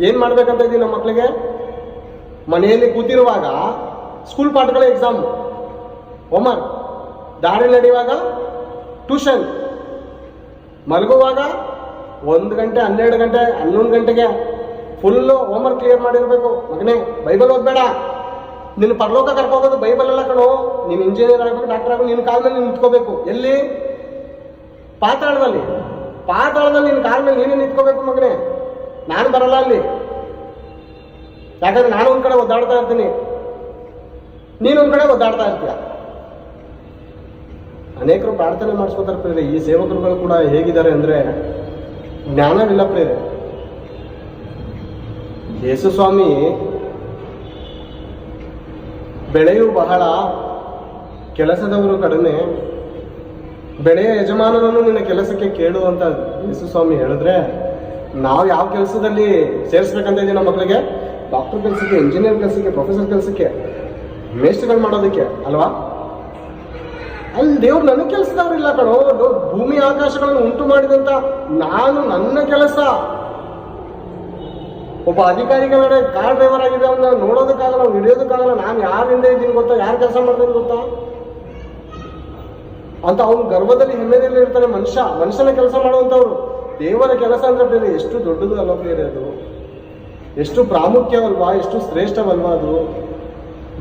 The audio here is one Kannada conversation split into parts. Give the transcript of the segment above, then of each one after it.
ಏನು ಮಾಡ್ಬೇಕಂತ ಇದ್ದೀವಿ ನಮ್ಮ ಮಕ್ಕಳಿಗೆ? ಮನೆಯಲ್ಲಿ ಕೂತಿರುವಾಗ ಸ್ಕೂಲ್ ಪಾಠಗಳ ಎಕ್ಸಾಮ್, ಹೋಮ್ವರ್ಕ್, ದಾರಿ ನಡೆಯುವಾಗ ಟ್ಯೂಷನ್, ಮಲಗುವಾಗ 1 ಗಂಟೆ 12 ಗಂಟೆ 11 ಗಂಟೆಗೆ ಫುಲ್ಲು ಹೋಮ್ವರ್ಕ್ ಕ್ಲಿಯರ್ ಮಾಡಿರಬೇಕು. ಮಗನೇ ಬೈಬಲ್ ಓದ್ಬೇಡ, ನಿನ್ನ ಪರಲೋಕ ಕರ್ಕೋಗೋದು ಬೈಬಲ್ ಎಲ್ಲ ಕಣೋ. ನೀನು ಇಂಜಿನಿಯರ್ ಆಗಬೇಕು, ಡಾಕ್ಟರ್ ಆಗಬೇಕು, ನಿನ್ನ ಕಾಲ ಮೇಲೆ ನೀನು ನಿಂತ್ಕೋಬೇಕು. ಎಲ್ಲಿ? ಪಾತಾಳದಲ್ಲಿ ನಿನ್ನ ಕಾಲ ಮೇಲೆ ನೀನೇ ನಿಂತ್ಕೋಬೇಕು ಮಗನೇ. ನಾನು ಬರಲ್ಲ ಅಲ್ಲಿ, ಯಾಕಂದ್ರೆ ನಾನು ಒಂದ್ ಕಡೆ ಒದ್ದಾಡ್ತಾ ಇರ್ತೀನಿ, ನೀನೊಂದ್ ಕಡೆ ಒದ್ದಾಡ್ತಾ ಇರ್ತೀಯ. ಅನೇಕರು ಪ್ರಾರ್ಥನೆ ಮಾಡಿಸ್ಕೋತಾರೆ ಪ್ರೇರೆ. ಈ ಸೇವಕರುಗಳು ಕೂಡ ಹೇಗಿದ್ದಾರೆ ಅಂದ್ರೆ ಜ್ಞಾನವಿಲ್ಲ ಪ್ರೇರೆ. ಯೇಸು ಸ್ವಾಮಿ ಬೆಳೆಯು ಬಹಳ, ಕೆಲಸದವರು ಕಡಿಮೆ, ಬೆಳೆಯ ಯಜಮಾನನನ್ನು ನಿನ್ನ ಕೆಲಸಕ್ಕೆ ಕೇಳು ಅಂತ ಯೇಸು ಸ್ವಾಮಿ ಹೇಳಿದ್ರೆ, ನಾವು ಯಾವ ಕೆಲಸದಲ್ಲಿ ಸೇರಿಸ್ಬೇಕಂತ ಇದೀವಿ ನಮ್ಮ ಮಕ್ಕಳಿಗೆ? ಡಾಕ್ಟರ್ ಕೆಲಸಕ್ಕೆ, ಇಂಜಿನಿಯರ್ ಕೆಲಸಕ್ಕೆ, ಪ್ರೊಫೆಸರ್ ಕೆಲಸಕ್ಕೆ, ಮೇಸ್ಟ್ರುಗಳು ಮಾಡೋದಕ್ಕೆ ಅಲ್ವಾ? ಅಲ್ಲಿ ದೇವ್ರು ನನ್ನ ಕೆಲಸದವ್ರಿಲ್ಲ ಕಣೋ. ಭೂಮಿ ಆಕಾಶಗಳನ್ನು ಉಂಟು ಮಾಡಿದಂತ ನಾನು, ನನ್ನ ಕೆಲಸ. ಒಬ್ಬ ಅಧಿಕಾರಿಗಳ ಕಾರ್ ಡ್ರೈವರ್ ಆಗಿದೆ, ಅವನ್ನ ನೋಡೋದಕ್ಕಾಗಲ್ಲ, ಅವ್ನು ಹಿಡಿಯೋದಕ್ಕಾಗಲ್ಲ. ನಾನು ಯಾರಿಂದ ಇದ್ದೀನಿ ಗೊತ್ತಾ, ಯಾರು ಕೆಲಸ ಮಾಡ್ತೀನಿ ಗೊತ್ತಾ ಅಂತ ಅವನು ಗರ್ವದಲ್ಲಿ ಹೆಮ್ಮೆಯಲ್ಲಿ ಇರ್ತಾನೆ. ಮನುಷ್ಯನ ಕೆಲಸ ಮಾಡುವಂಥವ್ರು. ದೇವರ ಕೆಲಸ ಅಂದ್ರೆ ಬೇರೆ ಎಷ್ಟು ದೊಡ್ಡದು ಅಲ್ವಾ ಬೇರೆ, ಅದು ಎಷ್ಟು ಪ್ರಾಮುಖ್ಯವಲ್ವಾ, ಎಷ್ಟು ಶ್ರೇಷ್ಠವಲ್ವಾ ಅದು.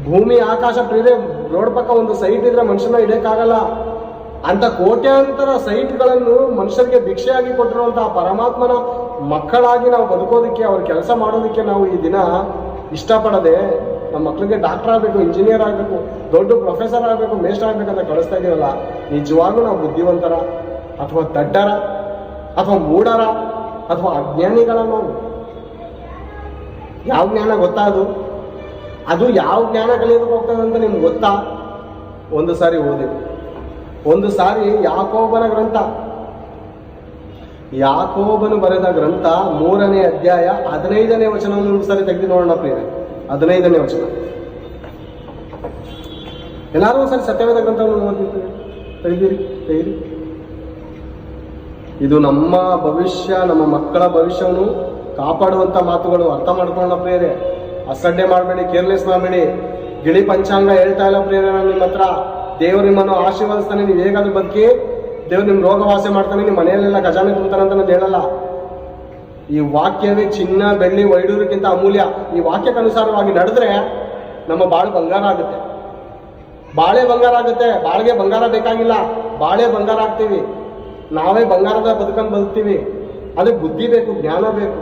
ಭೂಮಿ ಆಕಾಶ ಪ್ರೇರೆ. ರೋಡ್ ಪಕ್ಕ ಒಂದು ಸೈಟ್ ಇದ್ರೆ ಮನುಷ್ಯನ ಹಿಡಿಯಕ್ಕಾಗಲ್ಲ. ಅಂತ ಕೋಟ್ಯಾಂತರ ಸೈಟ್ಗಳನ್ನು ಮನುಷ್ಯರಿಗೆ ಭಿಕ್ಷೆಯಾಗಿ ಕೊಟ್ಟಿರುವಂತಹ ಪರಮಾತ್ಮನ ಮಕ್ಕಳಾಗಿ ನಾವು ಬದುಕೋದಕ್ಕೆ, ಅವ್ರ ಕೆಲಸ ಮಾಡೋದಕ್ಕೆ ನಾವು ಈ ದಿನ ಇಷ್ಟಪಡದೆ ನಮ್ಮ ಮಕ್ಕಳಿಗೆ ಡಾಕ್ಟರ್ ಆಗಬೇಕು, ಇಂಜಿನಿಯರ್ ಆಗಬೇಕು, ದೊಡ್ಡ ಪ್ರೊಫೆಸರ್ ಆಗಬೇಕು, ಮೇಸ್ಟರ್ ಆಗಬೇಕಂತ ಕಳಿಸ್ತಾ ಇದೀವಲ್ಲ, ನಿಜವಾಗ್ಲೂ ನಾವು ಬುದ್ಧಿವಂತರ ಅಥವಾ ದಡ್ಡರ ಅಥವಾ ಮೂಢರ ಅಥವಾ ಅಜ್ಞಾನಿಗಳ? ನಾವು ಯಾವ ಜ್ಞಾನ ಗೊತ್ತಾ? ಅದು ಯಾವ ಜ್ಞಾನ ಕಲಿಯೋದಕ್ಕೆ ಹೋಗ್ತದೆ ಅಂತ ನಿಮ್ಗೆ ಗೊತ್ತಾ? ಒಂದು ಸಾರಿ ಓದಿ, ಒಂದು ಸಾರಿ ಯಾಕೋಬನ ಗ್ರಂಥ, ಯಾಕೋಬನು ಬರೆದ ಗ್ರಂಥ 3ನೇ ಅಧ್ಯಾಯ 15ನೇ ವಚನವನ್ನು ಒಂದು ಸಾರಿ ತೆಗೆದು ನೋಡೋಣ ಪ್ರಿಯರೇ. 15ನೇ ವಚನ. ಎಲ್ಲರೂ ಒಂದ್ಸರಿ ಸತ್ಯವೇದ ಗ್ರಂಥವನ್ನು ಓದಿರ್ತೀವಿ, ತೆಗೆದಿರಿ. ಇದು ನಮ್ಮ ಭವಿಷ್ಯ, ನಮ್ಮ ಮಕ್ಕಳ ಭವಿಷ್ಯವನ್ನು ಕಾಪಾಡುವಂತ ಮಾತುಗಳು. ಅರ್ಥ ಮಾಡ್ಕೊಳ್ಳೋಣ ಪ್ರಿಯರೇ. ಅಸಡ್ಡೆ ಮಾಡಬೇಡಿ, ಕೇರ್ಲೆಸ್ ಮಾಡಬೇಡಿ. ಗಿಳಿ ಪಂಚಾಂಗ ಹೇಳ್ತಾ ಇಲ್ಲ ಪ್ರಿಯರೇ ನಾನು ನಿಮ್ಮ ಹತ್ರ. ದೇವರು ನಿಮ್ಮನ್ನು ಆಶೀರ್ವದಿಸ್ತಾನೆ, ನೀವು ಹೇಗಾದ್ರೂ ಬದುಕಿ. ದೇವ್ರು ನಿಮ್ ರೋಗ ವಾಸ ಮಾಡ್ತಾನೆ, ನಿಮ್ಮ ಮನೆಯಲ್ಲೆಲ್ಲ ಖಜಾನೆ ತುಂಬ್ತಾನೆ ಅಂತ ನಾನು ಹೇಳಲ್ಲ. ಈ ವಾಕ್ಯವೇ ಚಿನ್ನ ಬೆಳ್ಳಿ ವೈಡೂರಕ್ಕಿಂತ ಅಮೂಲ್ಯ. ಈ ವಾಕ್ಯಕ್ಕನುಸಾರವಾಗಿ ನಡೆದ್ರೆ ನಮ್ಮ ಬಾಳು ಬಂಗಾರ ಆಗುತ್ತೆ. ಬಾಳೆ ಬಂಗಾರ ಆಗುತ್ತೆ. ಬಾಳಿಗೆ ಬಂಗಾರ ಬೇಕಾಗಿಲ್ಲ, ಬಾಳೆ ಬಂಗಾರ ಆಗ್ತೀವಿ. ನಾವೇ ಬಂಗಾರದ ಬದುಕಂದು ಬದುಕ್ತೀವಿ. ಅದಕ್ಕೆ ಬುದ್ಧಿ ಬೇಕು, ಜ್ಞಾನ ಬೇಕು.